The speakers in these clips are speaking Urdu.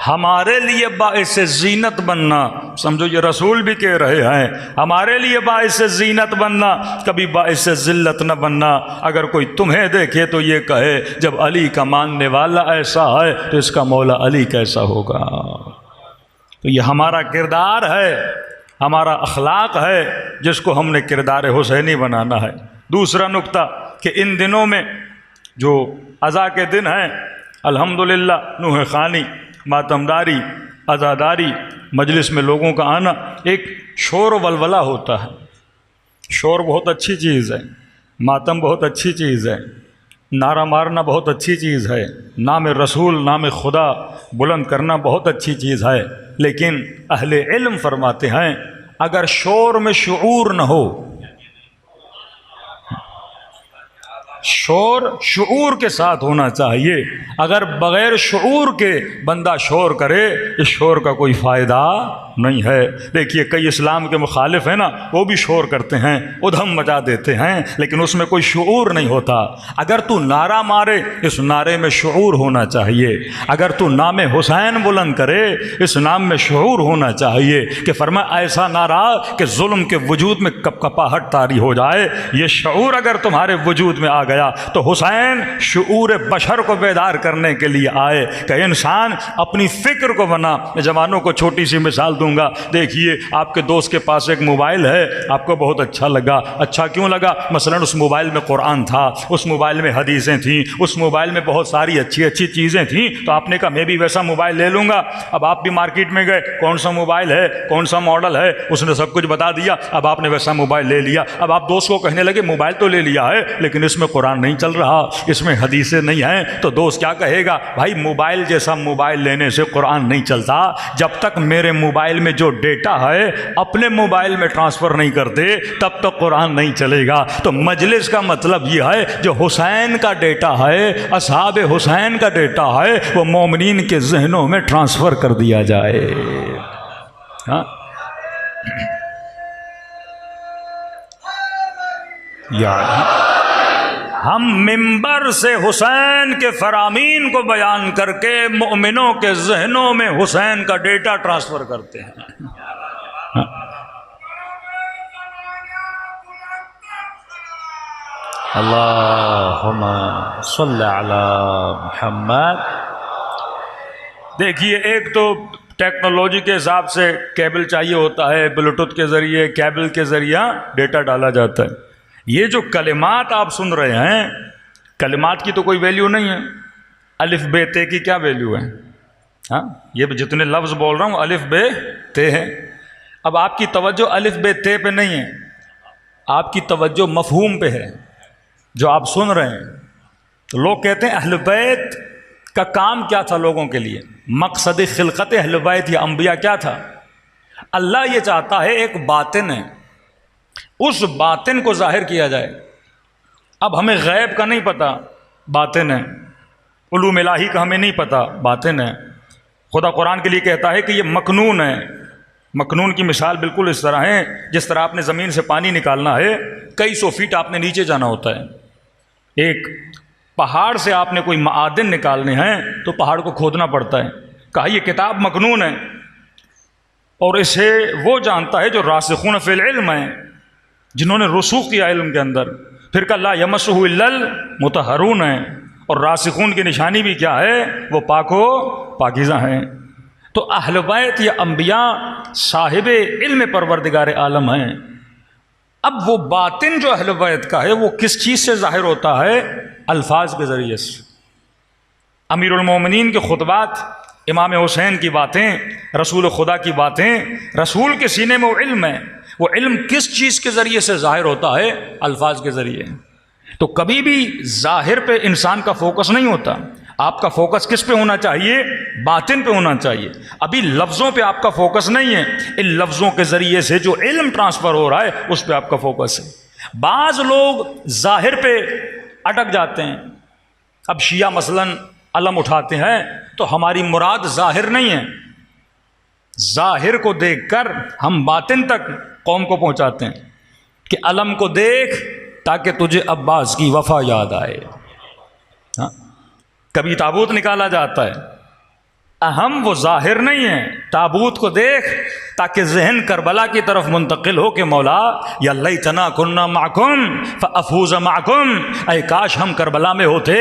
ہمارے لیے باعث زینت بننا، سمجھو یہ رسول بھی کہہ رہے ہیں ہمارے لیے باعث زینت بننا، کبھی باعث ذلت نہ بننا۔ اگر کوئی تمہیں دیکھے تو یہ کہے جب علی کا ماننے والا ایسا ہے تو اس کا مولا علی کیسا ہوگا۔ تو یہ ہمارا کردار ہے، ہمارا اخلاق ہے، جس کو ہم نے کردار حسینی بنانا ہے۔ دوسرا نقطہ کہ ان دنوں میں جو عزا کے دن ہیں، الحمدللہ نوح خوانی، ماتمداری، عزاداری، مجلس میں لوگوں کا آنا، ایک شور و ولولہ ہوتا ہے۔ شور بہت اچھی چیز ہے، ماتم بہت اچھی چیز ہے، نعرہ مارنا بہت اچھی چیز ہے، نام رسول، نام خدا بلند کرنا بہت اچھی چیز ہے، لیکن اہل علم فرماتے ہیں اگر شور میں شعور نہ ہو، شور شعور کے ساتھ ہونا چاہیے، اگر بغیر شعور کے بندہ شور کرے اس شور کا کوئی فائدہ نہیں ہے۔ دیکھیے کئی اسلام کے مخالف ہیں نا، وہ بھی شور کرتے ہیں، ادھم مچا دیتے ہیں، لیکن اس میں کوئی شعور نہیں ہوتا۔ اگر تو نعرہ مارے اس نعرے میں شعور ہونا چاہیے، اگر تو نام حسین بلند کرے اس نام میں شعور ہونا چاہیے کہ فرمایا ایسا نعرہ کہ ظلم کے وجود میں کپ کپاہٹ طاری ہو جائے۔ یہ شعور اگر تمہارے وجود میں آ گیا تو حسین شعور بشر کو بیدار کرنے کے لیے آئے کہ انسان اپنی فکر کو بنا۔ میں جوانوں کو چھوٹی سی مثال دوں گا، دیکھیے آپ کے دوست کے پاس ایک موبائل ہے، آپ کو بہت اچھا لگا، اچھا کیوں لگا؟ مثلا اس موبائل میں قرآن تھا، اس موبائل میں حدیثیں تھیں، اس موبائل میں بہت ساری اچھی اچھی چیزیں تھیں، تو آپ نے کہا میں بھی ویسا موبائل لے لوں گا۔ اب آپ بھی مارکیٹ میں گئے، کون سا موبائل ہے، کون سا ماڈل ہے، اس نے سب کچھ بتا دیا، اب آپ نے ویسا موبائل لے لیا۔ اب آپ دوست کو کہنے لگے موبائل تو لے لیا ہے لیکن اس میں قرآن نہیں چل رہا، اس میں حدیثیں نہیں ہیں، تو دوست کیا کہے گا؟ بھائی موبائل جیسا موبائل لینے سے قرآن نہیں چلتا، جب تک میرے موبائل میں جو ڈیٹا ہے اپنے موبائل میں ٹرانسفر نہیں کرتے تب تک قرآن نہیں چلے گا۔ تو مجلس کا مطلب یہ ہے جو حسین کا ڈیٹا ہے، اصحاب حسین کا ڈیٹا ہے، وہ مومنین کے ذہنوں میں ٹرانسفر کر دیا جائے۔ ہاں ہم ممبر سے حسین کے فرامین کو بیان کر کے مومنوں کے ذہنوں میں حسین کا ڈیٹا ٹرانسفر کرتے ہیں۔ اللہم صلی علی محمد۔ دیکھیے ایک تو ٹیکنالوجی کے حساب سے کیبل چاہیے ہوتا ہے، بلوٹوتھ کے ذریعے، کیبل کے ذریعہ ڈیٹا ڈالا جاتا ہے۔ یہ جو کلمات آپ سن رہے ہیں، کلمات کی تو کوئی ویلیو نہیں ہے، الف بے تے کی کیا ویلیو ہے؟ ہاں یہ جتنے لفظ بول رہا ہوں الف بے تے ہے۔ اب آپ کی توجہ الف بے تے پہ نہیں ہے، آپ کی توجہ مفہوم پہ ہے جو آپ سن رہے ہیں۔ تو لوگ کہتے ہیں اہل بیت کا کام کیا تھا لوگوں کے لیے، مقصد خلقت اہل بیت یا انبیاء کیا تھا؟ اللہ یہ چاہتا ہے ایک باطن ہے، اس باطن کو ظاہر کیا جائے۔ اب ہمیں غیب کا نہیں پتہ، باطن ہے، علوم الہی کا ہمیں نہیں پتہ، باطن ہے۔ خدا قرآن کے لیے کہتا ہے کہ یہ مکنون ہے۔ مکنون کی مثال بالکل اس طرح ہے جس طرح آپ نے زمین سے پانی نکالنا ہے، کئی سو فیٹ آپ نے نیچے جانا ہوتا ہے۔ ایک پہاڑ سے آپ نے کوئی معادن نکالنے ہیں تو پہاڑ کو کھودنا پڑتا ہے۔ کہا یہ کتاب مکنون ہے، اور اسے وہ جانتا ہے جو راسخون فی العلم ہیں، جنہوں نے رسوخ کیا علم کے اندر۔ پھر کہ لا یمسہ الا المطہرون ہیں، اور راسخون کی نشانی بھی کیا ہے؟ وہ پاک و پاکیزہ ہیں۔ تو اہل بیت یا انبیاء صاحب علم پروردگار عالم ہیں۔ اب وہ باطن جو اہل بیت کا ہے وہ کس چیز سے ظاہر ہوتا ہے؟ الفاظ کے ذریعے سے۔ امیر المومنین کے خطبات، امام حسین کی باتیں، رسول خدا کی باتیں، رسول کے سینے میں وہ علم ہے۔ وہ علم کس چیز کے ذریعے سے ظاہر ہوتا ہے؟ الفاظ کے ذریعے۔ تو کبھی بھی ظاہر پہ انسان کا فوکس نہیں ہوتا، آپ کا فوکس کس پہ ہونا چاہیے؟ باطن پہ ہونا چاہیے۔ ابھی لفظوں پہ آپ کا فوکس نہیں ہے، ان لفظوں کے ذریعے سے جو علم ٹرانسفر ہو رہا ہے اس پہ آپ کا فوکس ہے۔ بعض لوگ ظاہر پہ اٹک جاتے ہیں۔ اب شیعہ مثلاً علم اٹھاتے ہیں تو ہماری مراد ظاہر نہیں ہے، ظاہر کو دیکھ کر ہم باطن تک قوم کو پہنچاتے ہیں کہ علم کو دیکھ تاکہ تجھے عباس کی وفا یاد آئے۔ ہاں کبھی تابوت نکالا جاتا ہے، اہم وہ ظاہر نہیں ہے، تابوت کو دیکھ تاکہ ذہن کربلا کی طرف منتقل ہو کہ مولا یا لیتنا کننا معکم فافوز معکم، اے کاش ہم کربلا میں ہوتے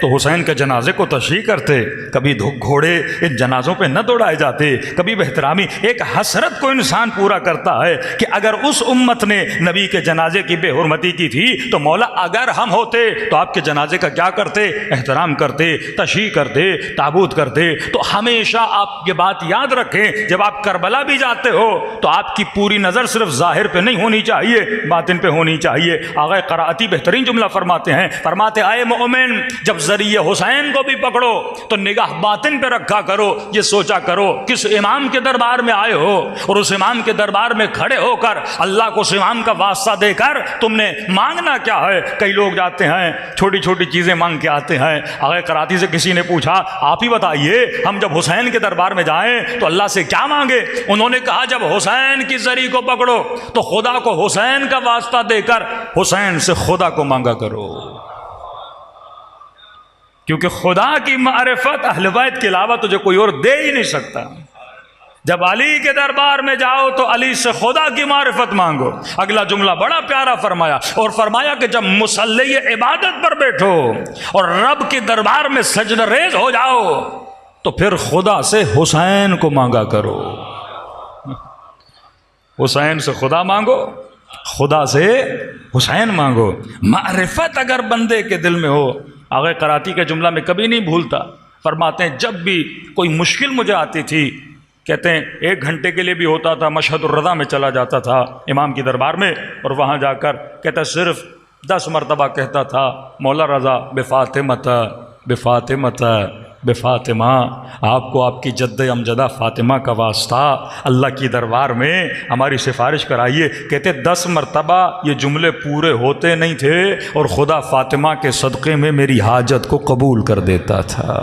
تو حسین کے جنازے کو تشریح کرتے، کبھی گھوڑے ان جنازوں پہ نہ دوڑائے جاتے، کبھی بہترامی۔ ایک حسرت کو انسان پورا کرتا ہے کہ اگر اس امت نے نبی کے جنازے کی بے حرمتی کی تھی تو مولا اگر ہم ہوتے تو آپ کے جنازے کا کیا کرتے؟ احترام کرتے، تشریح کرتے، تابوت کرتے۔ تو ہمیشہ آپ یہ بات یاد رکھیں، جب آپ کربلا بھی جاتے ہو تو آپ کی پوری نظر صرف ظاہر پہ نہیں ہونی چاہیے، باطن پہ ہونی چاہیے۔ آغا قرائتی بہترین جملہ فرماتے ہیں، فرماتے آئے مومن جب ذریعہ حسین کو بھی پکڑو تو نگاہ باطن پہ رکھا کرو، یہ سوچا کرو کس امام کے دربار میں آئے ہو اور اس امام کے دربار میں کھڑے ہو کر اللہ کو اس امام کا واسطہ دے کر تم نے مانگنا کیا ہے۔ کئی لوگ جاتے ہیں چھوٹی چھوٹی چیزیں مانگ کے آتے ہیں۔ آغا قرائتی سے کسی نے پوچھا آپ ہی بتائیے ہم جب حسین کے دربار میں جائیں تو اللہ سے کیا مانگے؟ انہوں نے کہا جب حسین کی زری کو پکڑو تو خدا کو حسین کا واسطہ دے کر حسین سے خدا کو مانگا کرو، کیونکہ خدا کی معرفت اہل بیت کے علاوہ تجھے کوئی اور دے ہی نہیں سکتا۔ جب علی کے دربار میں جاؤ تو علی سے خدا کی معرفت مانگو۔ اگلا جملہ بڑا پیارا فرمایا، اور فرمایا کہ جب مصلی عبادت پر بیٹھو اور رب کے دربار میں سجدہ ریز ہو جاؤ تو پھر خدا سے حسین کو مانگا کرو۔ حسین سے خدا مانگو، خدا سے حسین مانگو۔ معرفت اگر بندے کے دل میں ہو، آغا قرائتی کا جملہ میں کبھی نہیں بھولتا، فرماتے ہیں جب بھی کوئی مشکل مجھے آتی تھی، کہتے ہیں 1 گھنٹے کے لیے بھی ہوتا تھا، مشہد الرضا میں چلا جاتا تھا امام کی دربار میں، اور وہاں جا کر کہتا صرف 10 مرتبہ کہتا تھا مولا رضا بفاطمۃ بفاطمۃ بفاطمہ، آپ کو آپ کی جد امجدہ فاطمہ کا واسطہ اللہ کی دربار میں ہماری سفارش کرائیے۔ کہتے 10 مرتبہ یہ جملے پورے ہوتے نہیں تھے اور خدا فاطمہ کے صدقے میں میری حاجت کو قبول کر دیتا تھا۔